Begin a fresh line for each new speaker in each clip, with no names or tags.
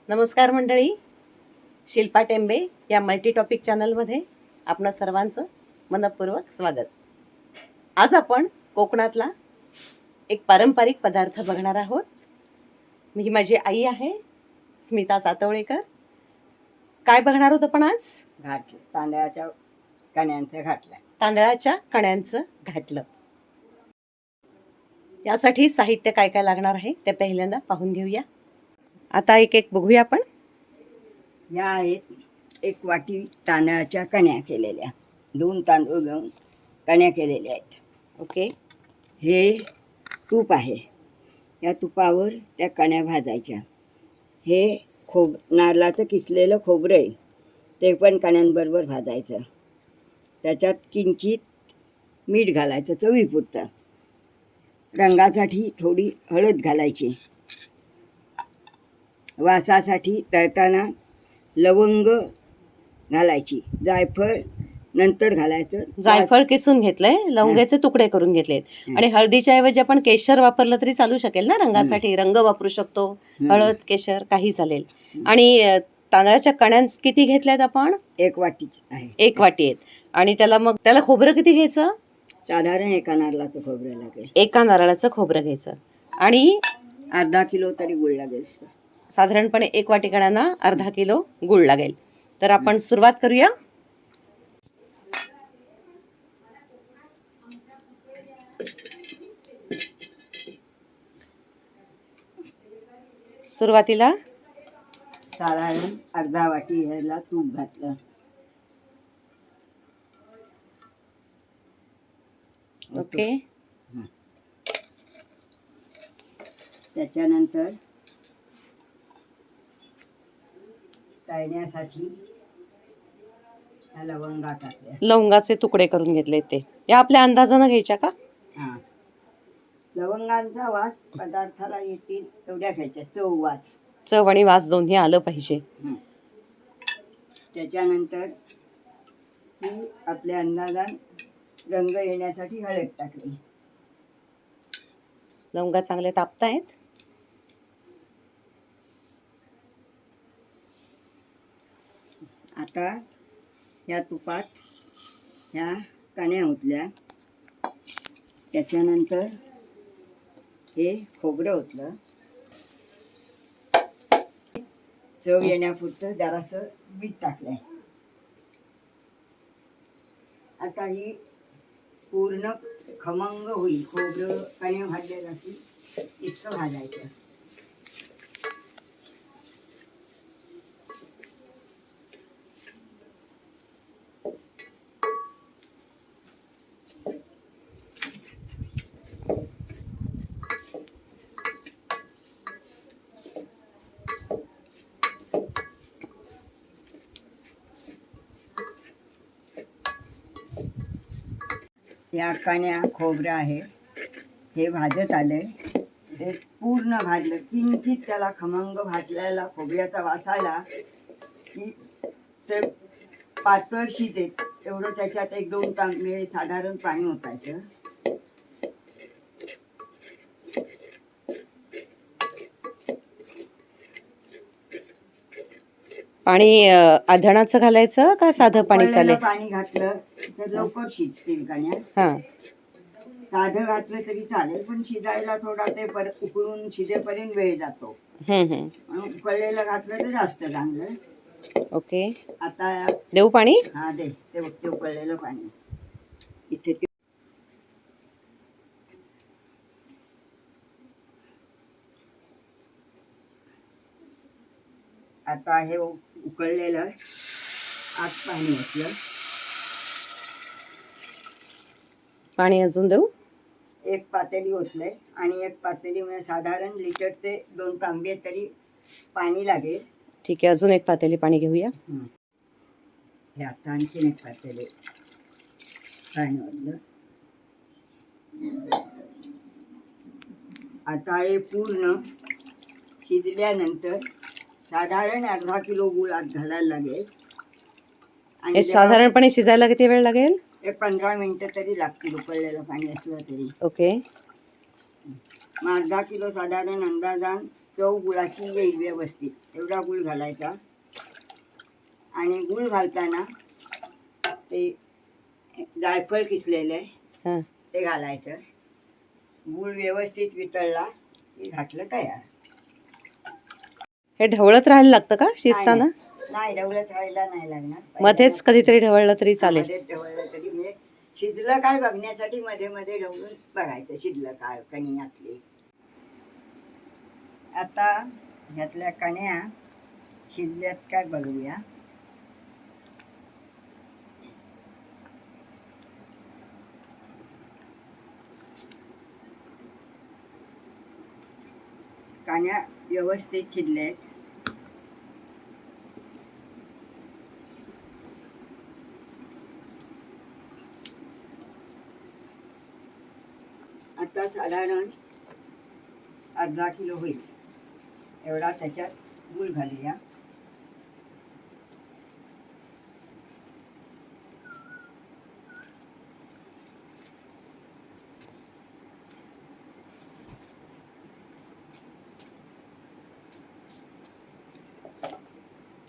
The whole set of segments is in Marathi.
नमस्कार मंडळी, शिल्पा टेंबे या मल्टी टॉपिक चॅनलमध्ये आपणा सर्वांचं मनपूर्वक स्वागत. आज आपण कोकणातला एक पारंपरिक पदार्थ बघणार आहोत. ही माझी आई आहे स्मिता सातवळेकर. काय बघणार आहोत आपण आज?
तांदळाच्या कण्यांचं घाटलं.
तांदळाच्या कण्यांचं घाटलं. यासाठी साहित्य काय काय लागणार आहे ते पहिल्यांदा पाहून घेऊया. आता एक एक बघूया आपण.
या आहेत 1 वाटी तांदळाच्या कण्या केलेल्या, 2 तांदूळ घेऊन कण्या केलेल्या आहेत.
ओके.
हे तूप आहे, या तुपावर त्या कण्या भाजायच्या. हे नारळाचं किसलेलं खोबरं आहे, ते पण कण्यांबरोबर भाजायचं. त्याच्यात किंचित मीठ घालायचं चवीपुरतं. रंगासाठी थोडी हळद घालायची. वासासाठी तळताना लवंग घालायची. जायफळ नंतर घालायचं.
जायफळ किसून घेतलंय, लवंगाचे तुकडे करून घेतलेत आणि हळदीच्या ऐवजी आपण केशर वापरलं तरी चालू शकेल ना. रंगासाठी रंग वापरू शकतो. हळद केशर काही चालेल. आणि तांदळाच्या कण्या किती घेतल्यात आपण?
1 वाटीच आहे.
1 वाटी आहेत. आणि त्याला खोबरं किती घ्यायचं?
साधारण 1 नारळाचं खोबरं लागेल.
1 नारळाचं खोबरं घ्यायचं. आणि
अर्धा किलो तरी गुळ लागेल.
साधारणपणे 1 वाटी कण्यांना अर्धा किलो गुळ लागेल. तर आपण सुरुवात करूया. सुरुवातीला
साधारण अर्धा वाटी ह्याला तूप घातलं.
ओके.
त्याच्यानंतर तळण्यासाठी लवंगा टाकल्या.
लवंगाचे तुकडे करून घेतले ते या आपल्या अंदाजानं घ्यायच्या का?
हां, लवंगांचा वास पदार्थाला येतील एवढ्या घ्यायच्या.
चव आणि वास दोन्ही आलं पाहिजे.
त्याच्यानंतर ही आपल्या अंदाजान रंग येण्यासाठी हळद टाकली.
लवंगा चांगले तापतायत.
आता या तुपात ह्या कण्या ओतल्या. त्याच्यानंतर हे खोबरं ओतलं. चव येण्यापुरतं जरासं मीठ टाकलंय. आता ही पूर्ण खमंग होईल. खोबरं कण्या भाजलेलं असेल इतकं भाजायचं. या कण्या खोबरं आहे हे भाजत आलंय. ते पूर्ण भाजलं, किंचित त्याला खमंग भाजलेला खोबऱ्याचा वास आला की ते पातळ शिजेल एवढं त्याच्यात 1-2 तांबे साधारण पाणी ओतायचं.
पाणी आधणाचं घालायचं का साधं पाणी चालेल?
पाणी घातलं तर लवकर शिजतील कण्या.
हा.
साधं घातलं तरी चालेल, पण शिजायला थोडा ते परत उकळून शिजेपर्यंत वेळ जातो. म्हणून उकळलेलं घातलं तर जास्त चांगलं.
ओके.
आता
देऊ पाणी?
हा दे. ते बघते उकळलेलं पाणी इथे. आता हे उकळलेलं आत पाणी ओतलं.
पाणी अजून देऊ?
1 पातेली ओतलंय आणि 1 पातेलीमध्ये साधारण लिटरचे 2 तांबे तरी पाणी लागेल.
ठीक आहे, अजून 1 पातेली पाणी घेऊया.
हे आता आणखीन 1 पातेली पाणी ओतलं. आता हे पूर्ण शिजल्यानंतर साधारण अर्धा किलो गुळ आत घालायला लागेल.
हे साधारणपणे शिजायला किती वेळ लागेल?
15 मिनिटं तरी लागतील उकळलेलं पाणी असलं तरी.
ओके.
मग अर्धा किलो साधारण अंदाजान चव गुळाची येईल व्यवस्थित एवढा गुळ घालायचा. आणि गुळ घालताना ते जायफळ किसलेलं
हां.
ते घालायचं. गुळ व्यवस्थित वितळला की घातलं तयार.
हे ढवळत राहायला लागतं का शिजताना?
नाही ढवळत राहायला नाही लागणार.
मध्येच कधीतरी ढवळलं तरी चालेल.
मध्येच ढवळलं तरी म्हणजे शिजलं काय बघण्यासाठी मध्ये मध्ये ढवळून बघायचं शिजलं काय कणी घातली. आता ह्यातल्या कण्या शिजल्यात काय बघूया. कण्या व्यवस्थित शिजल्यात. आता साधारण अर्धा किलो होईल एवढा त्याच्यात गूळ घालूया.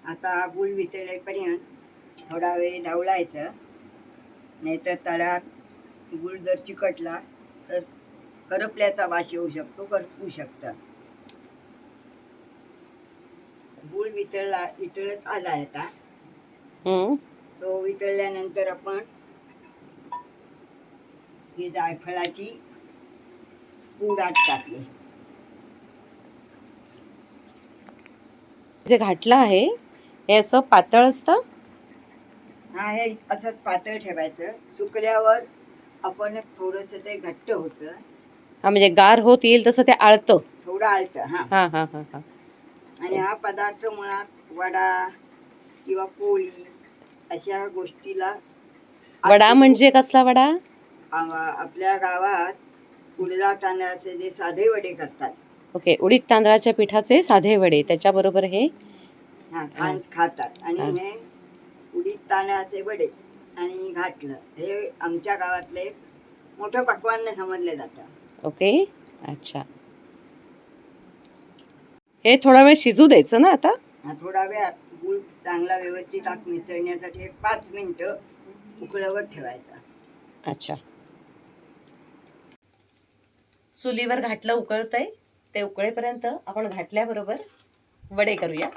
आता गूळ वितळेपर्यंत थोडा वेळ ढवळायचं. नाहीतर तळ्यात गूळ जर चिकटला तर करपल्याचा वास येऊ शकतो, करपू शकतं. गूळ वितळत आला आता. तो वितळल्यानंतर आपण ही जायफळाची पूड आत टाकली.
जे घाटलं आहे हे असं पातळ असतं?
हा, हे असंच पातळ ठेवायचं. सुकल्यावर आपण थोडंसं ते घट्ट होतं.
हा, म्हणजे गार होत येईल तसं ते आळतं.
थोडं आलतं. हा
हा हा हा हा.
आणि हा पदार्थ मुळात वडा किंवा पोळी अशा गोष्टीला.
वडा म्हणजे कसला वडा?
आपल्या गावात उडदा तांदळाचे जे साधे वडे करतात.
ओके, उडीद तांदळाच्या पिठाचे साधे वडे त्याच्याबरोबर हे
खातात. आणि हे उडीद तांदळाचे वडे आणि घाटलं हे आमच्या गावातले मोठं पक्वान्न समजले जातं.
ओके, अच्छा. हे थोडा वेळ शिजू द्यायचं ना आता?
थोडा वेळ गूळ चांगला व्यवस्थित आत मिसळण्यासाठी एक 5 मिनिटं उकळवत ठेवायचा.
अच्छा. चुलीवर घाटलं उकळतंय, ते उकळेपर्यंत आपण घाटल्याबरोबर वडे करूया.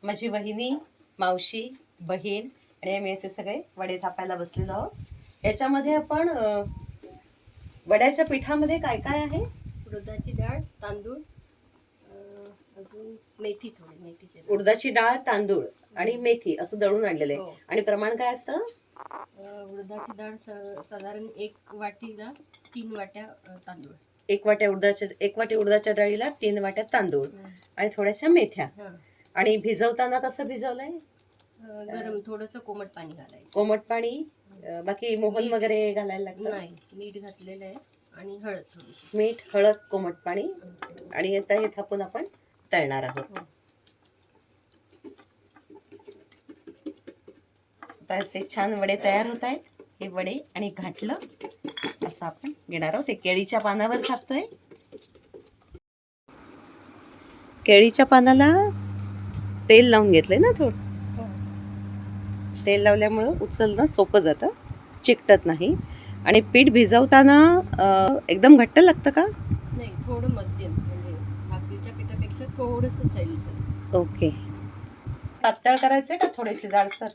माझी वहिनी, मावशी, बहीण आणि आम्ही असे सगळे वडे थापायला बसलेलो आहोत. याच्यामध्ये आपण वड्याच्या पिठामध्ये काय काय आहे?
उडदाची डाळ, तांदूळ, अजून मेथी, थोडी मेथीची डाळ.
उडदाची डाळ, तांदूळ आणि मेथी असं दळून आणलेलं आहे.
हो.
आणि प्रमाण काय असतं?
उडदाची डाळ साधारण 1 वाटीला 3 वाट्या तांदूळ.
1 वाटी उडदाच्या डाळीला 3 वाट्या तांदूळ आणि थोड्याशा मेथ्या. आणि भिजवताना कसं भिजवलंय?
गरम थोडंसं कोमट पाणी घालायचं.
कोमट पाणी, बाकी मोहन
मीठ
वगैरे घालायला लागतं?
नाही, मीठ घातलेलं आहे आणि हळद थोडीशी.
मीठ, हळद, कोमट पाणी. आणि आता हे थापून आपण तळणार आहोत. आता असे छान वडे तयार होत आहेत. हे वडे आणि घाटलं असं आपण घेणार आहोत. हे केळीच्या पानावर थापतोय. केळीच्या पानाला तेल लावून घेतलंय ना थोडं. तेल लावल्यामुळं उचलणं सोपं जातं, चिकटत नाही. आणि पीठ भिजवताना एकदम घट्ट लागतं का?
नाही, थोडं मध्यम, म्हणजे भाकरीच्या पिठापेक्षा थोडंसं सैलसर.
ओके. पातळ करायचंय का थोडेसे जाडसर?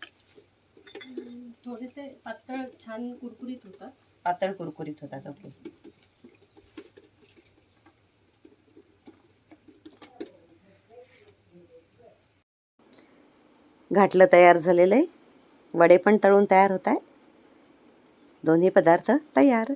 थोडेसे पातळ छान कुरकुरीत होतात.
पातळ कुरकुरीत होतात. ओके. घाटलं तयार झालेलं आहे. वडे पण तळून तयार होत आहे. दोन्ही पदार्थ तयार.